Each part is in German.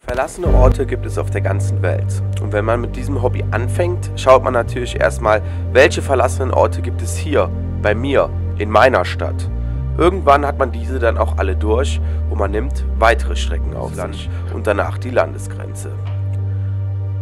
Verlassene Orte gibt es auf der ganzen Welt. Und wenn man mit diesem Hobby anfängt, schaut man natürlich erstmal, welche verlassenen Orte gibt es hier, bei mir, in meiner Stadt. Irgendwann hat man diese dann auch alle durch und man nimmt weitere Strecken auf sich und danach die Landesgrenze.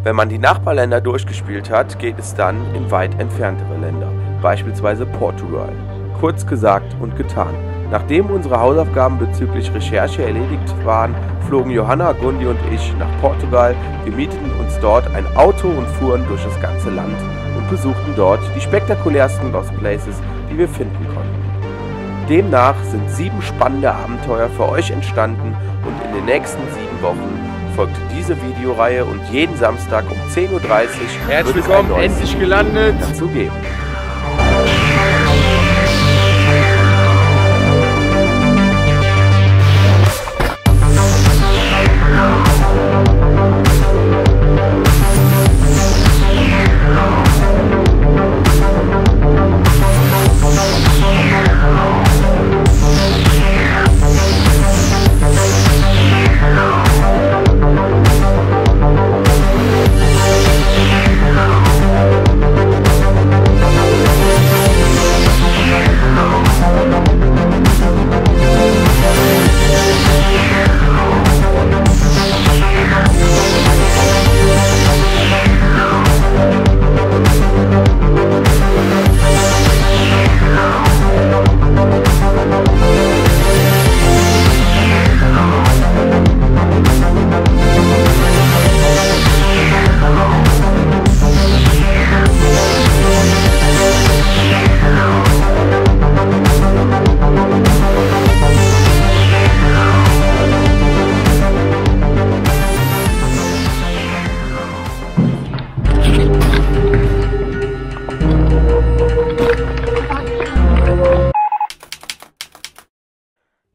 Wenn man die Nachbarländer durchgespielt hat, geht es dann in weit entferntere Länder, beispielsweise Portugal. Kurz gesagt und getan. Nachdem unsere Hausaufgaben bezüglich Recherche erledigt waren, flogen Johanna, Gundi und ich nach Portugal, wir mieteten uns dort ein Auto und fuhren durch das ganze Land und besuchten dort die spektakulärsten Lost Places, die wir finden konnten. Demnach sind 7 spannende Abenteuer für euch entstanden und in den nächsten 7 Wochen folgte diese Videoreihe und jeden Samstag um 10:30 Uhr herzlich willkommen, endlich gelandet, dazu geben.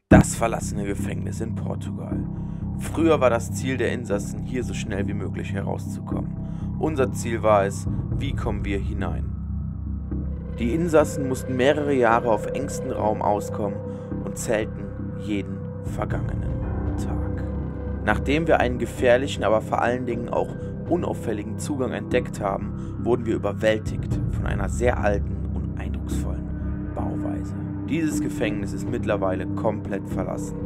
Das verlassene Gefängnis in Portugal. Früher war das Ziel der Insassen, hier so schnell wie möglich herauszukommen. Unser Ziel war es, wie kommen wir hinein? Die Insassen mussten mehrere Jahre auf engstem Raum auskommen und zählten jeden vergangenen Tag. Nachdem wir einen gefährlichen, aber vor allen Dingen auch unauffälligen Zugang entdeckt haben, wurden wir überwältigt von einer sehr alten und eindrucksvollen Bauweise. Dieses Gefängnis ist mittlerweile komplett verlassen.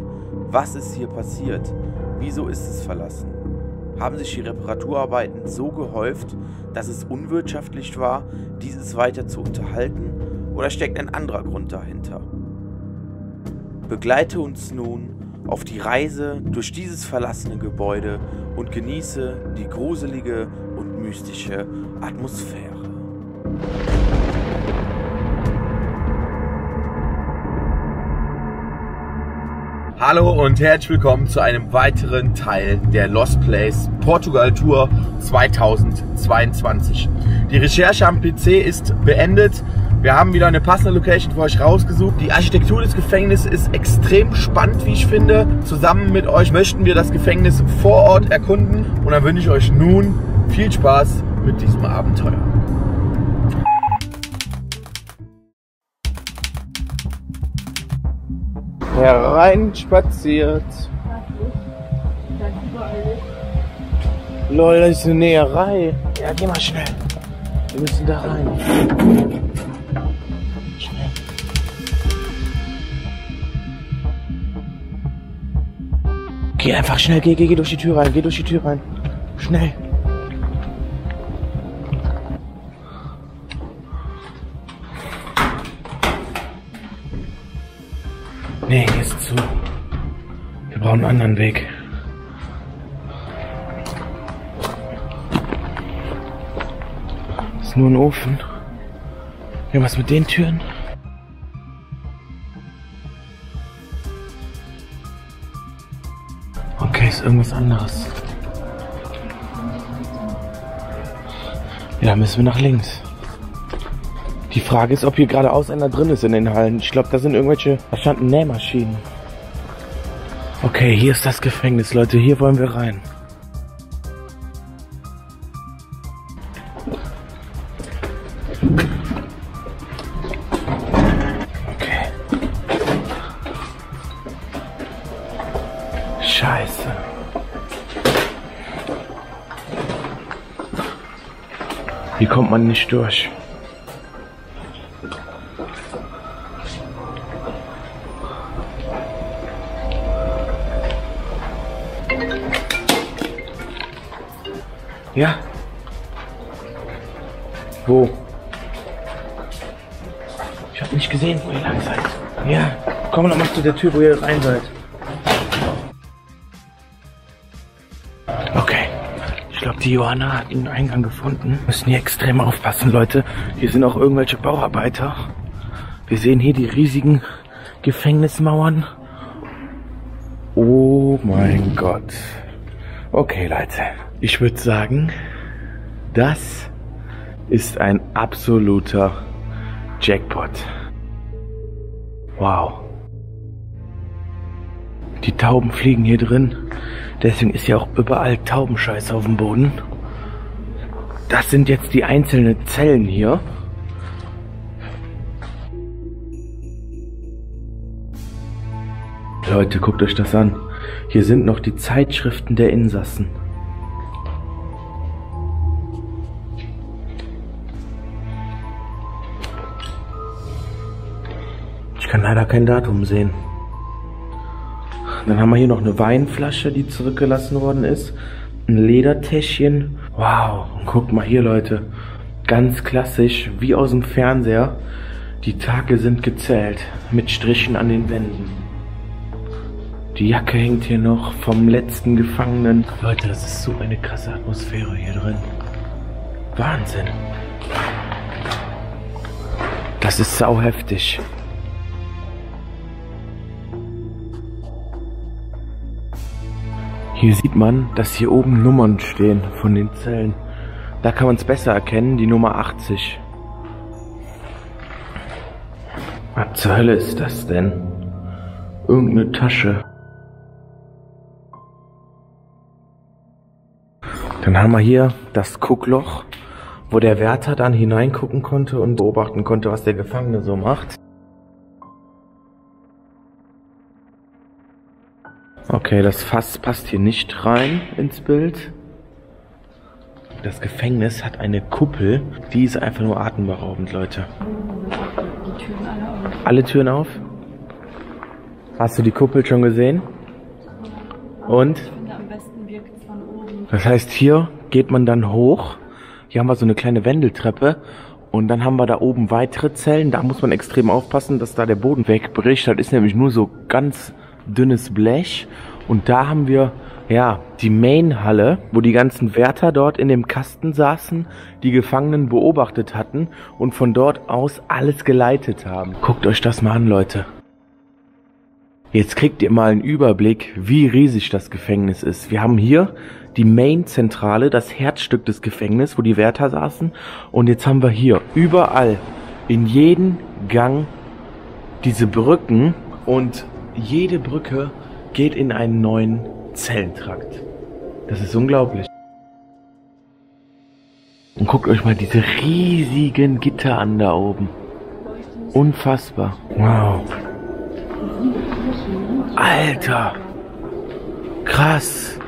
Was ist hier passiert? Wieso ist es verlassen? Haben sich die Reparaturarbeiten so gehäuft, dass es unwirtschaftlich war, dieses weiter zu unterhalten, oder steckt ein anderer Grund dahinter? Begleite uns nun auf die Reise durch dieses verlassene Gebäude und genieße die gruselige und mystische Atmosphäre. Hallo und herzlich willkommen zu einem weiteren Teil der Lost Place Portugal Tour 2022. Die Recherche am PC ist beendet. Wir haben wieder eine passende Location für euch rausgesucht. Die Architektur des Gefängnisses ist extrem spannend, wie ich finde. Zusammen mit euch möchten wir das Gefängnis vor Ort erkunden. Und dann wünsche ich euch nun viel Spaß mit diesem Abenteuer. Hereinspaziert. Lol, das ist eine Näherei. Ja, geh mal schnell. Wir müssen da rein. Schnell. Geh einfach schnell, geh durch die Tür rein, geh durch die Tür rein. Schnell. Nee, hier ist zu. Wir brauchen einen anderen Weg. Das ist nur ein Ofen. Irgendwas mit den Türen? Okay, ist irgendwas anderes. Ja, dann müssen wir nach links. Die Frage ist, ob hier geradeaus einer drin ist in den Hallen. Ich glaube, da sind irgendwelche, da standen Nähmaschinen. Okay, hier ist das Gefängnis, Leute. Hier wollen wir rein. Okay. Scheiße. Hier kommt man nicht durch. Ja. Wo? Ich hab nicht gesehen, wo ihr lang seid. Ja, komm noch mal zu der Tür, wo ihr rein seid. Okay. Ich glaube, die Johanna hat einen Eingang gefunden. Müssen hier extrem aufpassen, Leute. Hier sind auch irgendwelche Bauarbeiter. Wir sehen hier die riesigen Gefängnismauern. Oh mein Gott. Okay, Leute. Ich würde sagen, das ist ein absoluter Jackpot. Wow. Die Tauben fliegen hier drin. Deswegen ist ja auch überall Taubenscheiß auf dem Boden. Das sind jetzt die einzelnen Zellen hier. Leute, guckt euch das an. Hier sind noch die Zeitschriften der Insassen. Ich kann leider kein Datum sehen. Dann haben wir hier noch eine Weinflasche, die zurückgelassen worden ist. Ein Ledertäschchen. Wow. Und guckt mal hier, Leute. Ganz klassisch, wie aus dem Fernseher. Die Tage sind gezählt. Mit Strichen an den Wänden. Die Jacke hängt hier noch vom letzten Gefangenen. Leute, das ist so eine krasse Atmosphäre hier drin. Wahnsinn. Das ist sauheftig. Hier sieht man, dass hier oben Nummern stehen von den Zellen. Da kann man es besser erkennen, die Nummer 80. Was zur Hölle ist das denn? Irgendeine Tasche. Dann haben wir hier das Guckloch, wo der Wärter dann hineingucken konnte und beobachten konnte, was der Gefangene so macht. Okay, das Fass passt hier nicht rein ins Bild. Das Gefängnis hat eine Kuppel, die ist einfach nur atemberaubend, Leute. Die Türen alle auf. Alle Türen auf? Hast du die Kuppel schon gesehen? Und? Ich finde, am besten wirkt es von oben. Das heißt, hier geht man dann hoch. Hier haben wir so eine kleine Wendeltreppe. Und dann haben wir da oben weitere Zellen. Da muss man extrem aufpassen, dass da der Boden wegbricht. Das ist nämlich nur so ganz dünnes Blech. Und da haben wir, ja, die Main-Halle, wo die ganzen Wärter dort in dem Kasten saßen, die Gefangenen beobachtet hatten und von dort aus alles geleitet haben. Guckt euch das mal an, Leute. Jetzt kriegt ihr mal einen Überblick, wie riesig das Gefängnis ist. Wir haben hier die Main-Zentrale, das Herzstück des Gefängnisses, wo die Wärter saßen. Und jetzt haben wir hier überall, in jedem Gang, diese Brücken. Und jede Brücke geht in einen neuen Zellentrakt. Das ist unglaublich. Und guckt euch mal diese riesigen Gitter an da oben. Unfassbar. Wow. Alter. Krass.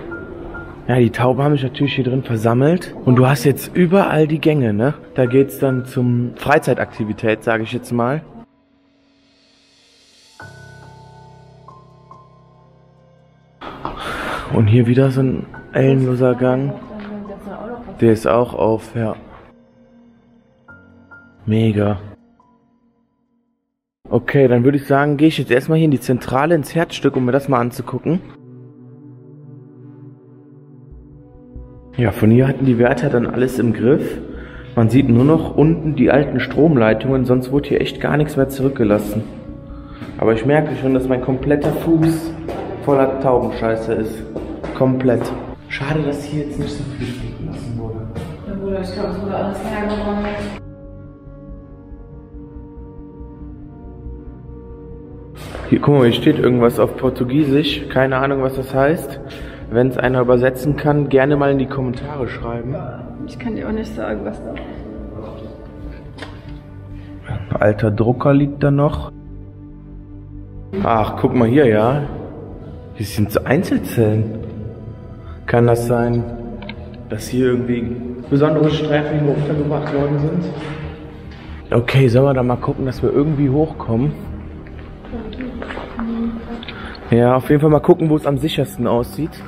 Ja, die Tauben haben sich natürlich hier drin versammelt. Und du hast jetzt überall die Gänge, ne? Da geht's dann zum Freizeitaktivität, sage ich jetzt mal. Und hier wieder so ein ellenloser Gang. Der ist auch auf, ja. Mega. Okay, dann würde ich sagen, gehe ich jetzt erstmal hier in die Zentrale, ins Herzstück, um mir das mal anzugucken. Ja, von hier hatten die Wärter dann alles im Griff. Man sieht nur noch unten die alten Stromleitungen, sonst wurde hier echt gar nichts mehr zurückgelassen. Aber ich merke schon, dass mein kompletter Fuß voller Taubenscheiße ist. Komplett. Schade, dass hier jetzt nicht so viel stehen lassen wurde. Ja, Bruder, ich glaube, es wurde alles hergeräumt. Hier, guck mal, hier steht irgendwas auf Portugiesisch. Keine Ahnung, was das heißt. Wenn es einer übersetzen kann, gerne mal in die Kommentare schreiben. Ich kann dir auch nicht sagen, was da ist. Ein alter Drucker liegt da noch. Ach, guck mal hier, ja. Hier sind so Einzelzellen. Kann das sein? dass hier irgendwie besondere Sträflinge untergebracht worden sind. Okay, sollen wir da mal gucken, dass wir irgendwie hochkommen? Ja, auf jeden Fall mal gucken, wo es am sichersten aussieht.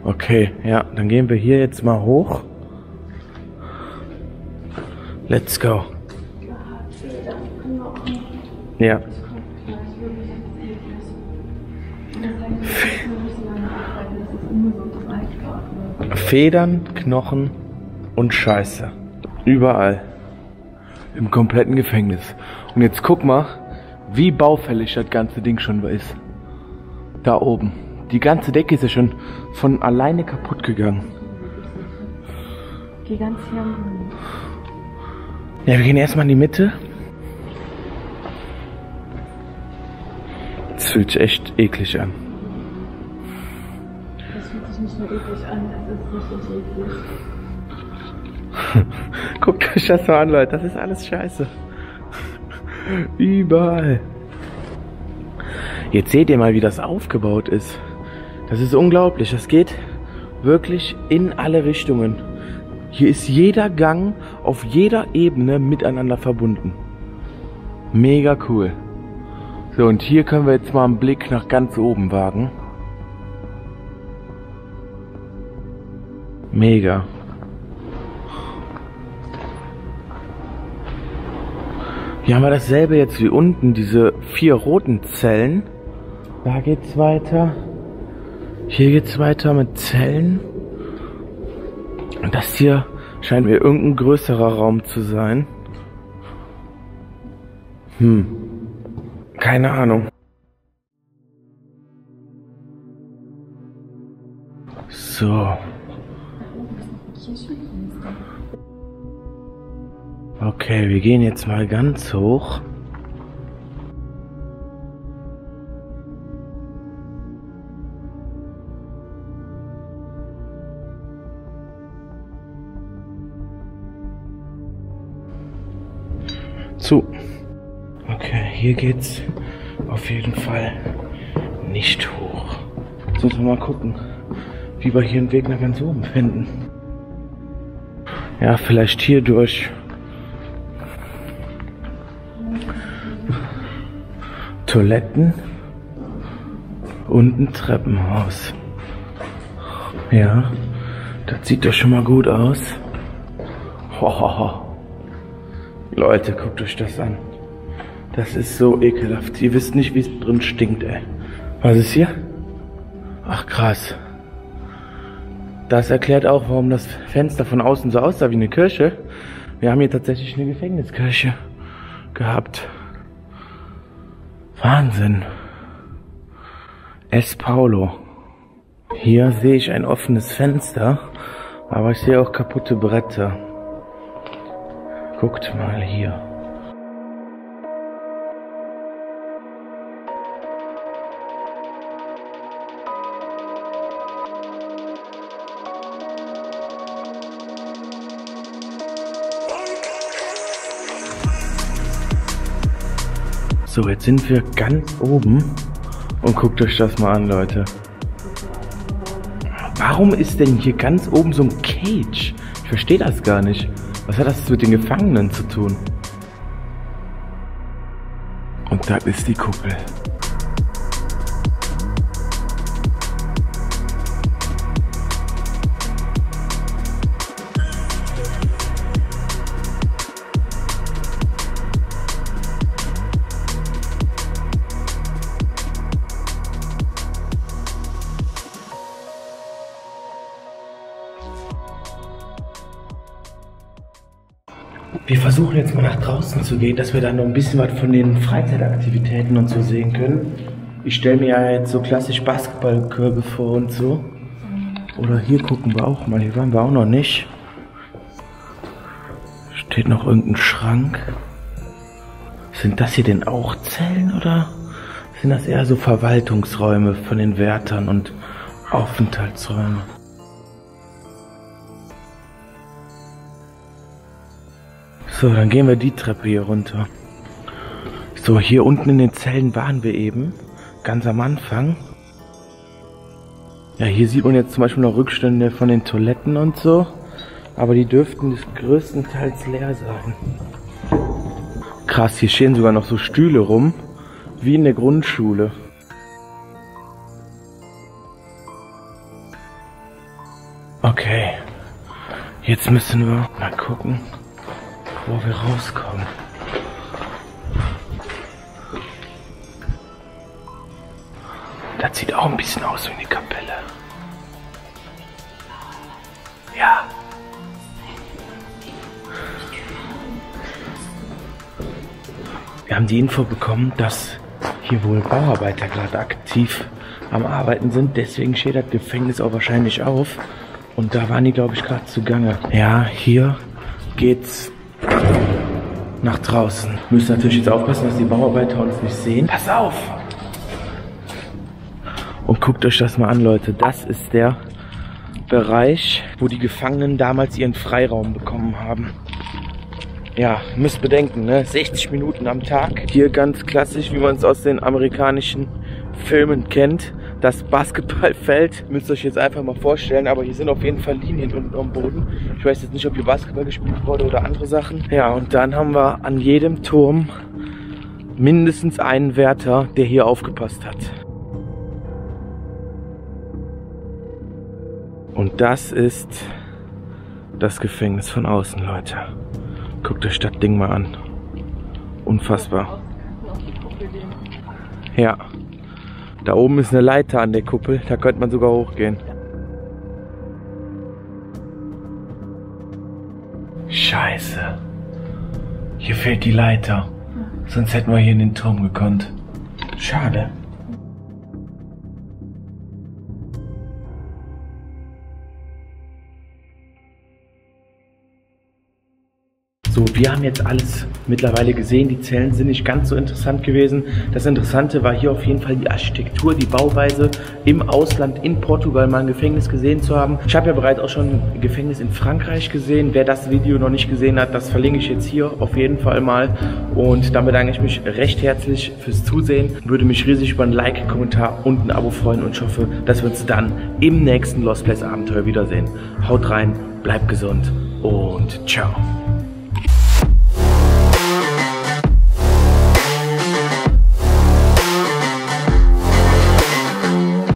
Okay, ja, dann gehen wir hier jetzt mal hoch. Let's go. Ja. Federn, Knochen und Scheiße. Überall. Im kompletten Gefängnis. Und jetzt guck mal, wie baufällig das ganze Ding schon ist. Da oben. Die ganze Decke ist ja schon von alleine kaputt gegangen. Geh ganz hier. Ja, wir gehen erstmal in die Mitte. Das fühlt sich echt eklig an. Das fühlt sich nicht nur eklig an, das ist richtig eklig. Guckt euch das mal an, Leute. Das ist alles scheiße. Überall. Jetzt seht ihr mal, wie das aufgebaut ist. Das ist unglaublich. Das geht wirklich in alle Richtungen. Hier ist jeder Gang auf jeder Ebene miteinander verbunden. Mega cool. So, und hier können wir jetzt mal einen Blick nach ganz oben wagen. Mega. Hier haben wir dasselbe jetzt wie unten, diese 4 roten Zellen. Da geht's weiter. Hier geht's weiter mit Zellen. Und das hier scheint mir irgendein größerer Raum zu sein. Keine Ahnung. So. Okay, wir gehen jetzt mal ganz hoch. Zu. Okay, hier geht's auf jeden Fall nicht hoch. Jetzt müssen wir mal gucken, wie wir hier einen Weg nach ganz oben finden. Ja, vielleicht hier durch. Toiletten und ein Treppenhaus. Ja, das sieht doch schon mal gut aus. Hohoho. Leute, guckt euch das an. Das ist so ekelhaft. Ihr wisst nicht, wie es drin stinkt, ey. Was ist hier? Ach, krass. Das erklärt auch, warum das Fenster von außen so aussah wie eine Kirche. Wir haben hier tatsächlich eine Gefängniskirche gehabt. Wahnsinn. S. Paulo. Hier sehe ich ein offenes Fenster, aber ich sehe auch kaputte Bretter. Guckt mal hier. So, jetzt sind wir ganz oben und guckt euch das mal an, Leute. Warum ist denn hier ganz oben so ein Cage? Ich verstehe das gar nicht. Was hat das mit den Gefangenen zu tun? Und da ist die Kuppel. Wir versuchen jetzt mal nach draußen zu gehen, dass wir dann noch ein bisschen was von den Freizeitaktivitäten und so sehen können. Ich stelle mir ja jetzt so klassisch Basketballkörbe vor und so. Oder hier gucken wir auch mal, hier waren wir auch noch nicht. Steht noch irgendein Schrank. Sind das hier denn auch Zellen oder sind das eher so Verwaltungsräume von den Wärtern und Aufenthaltsräume? So, dann gehen wir die Treppe hier runter. So, hier unten in den Zellen waren wir eben, ganz am Anfang. Ja, hier sieht man jetzt zum Beispiel noch Rückstände von den Toiletten und so. Aber die dürften größtenteils leer sein. Krass, hier stehen sogar noch so Stühle rum, wie in der Grundschule. Okay, jetzt müssen wir mal gucken, wo wir rauskommen. Das sieht auch ein bisschen aus wie eine Kapelle. Ja. Wir haben die Info bekommen, dass hier wohl Bauarbeiter gerade aktiv am Arbeiten sind. Deswegen steht das Gefängnis auch wahrscheinlich auf. Und da waren die, glaube ich, gerade zugange. Ja, hier geht's nach draußen. Müssen natürlich jetzt aufpassen, dass die Bauarbeiter uns nicht sehen. Pass auf! Und guckt euch das mal an, Leute. Das ist der Bereich, wo die Gefangenen damals ihren Freiraum bekommen haben. Ja, müsst bedenken, ne? 60 Minuten am Tag. Hier ganz klassisch, wie man es aus den amerikanischen Filmen kennt. Das Basketballfeld, müsst ihr euch jetzt einfach mal vorstellen, aber hier sind auf jeden Fall Linien unten am Boden. Ich weiß jetzt nicht, ob hier Basketball gespielt wurde oder andere Sachen. Ja, und dann haben wir an jedem Turm mindestens einen Wärter, der hier aufgepasst hat. Und das ist das Gefängnis von außen, Leute. Guckt euch das Ding mal an. Unfassbar. Ja. Da oben ist eine Leiter an der Kuppel. Da könnte man sogar hochgehen. Scheiße. Hier fehlt die Leiter. Sonst hätten wir hier in den Turm gekonnt. Schade. So, wir haben jetzt alles mittlerweile gesehen. Die Zellen sind nicht ganz so interessant gewesen. Das Interessante war hier auf jeden Fall die Architektur, die Bauweise im Ausland, in Portugal mal ein Gefängnis gesehen zu haben. Ich habe ja bereits auch schon ein Gefängnis in Frankreich gesehen. Wer das Video noch nicht gesehen hat, das verlinke ich jetzt hier auf jeden Fall mal. Und dann bedanke ich mich recht herzlich fürs Zusehen. Würde mich riesig über ein Like, Kommentar und ein Abo freuen und ich hoffe, dass wir uns dann im nächsten Lost Place Abenteuer wiedersehen. Haut rein, bleibt gesund und ciao.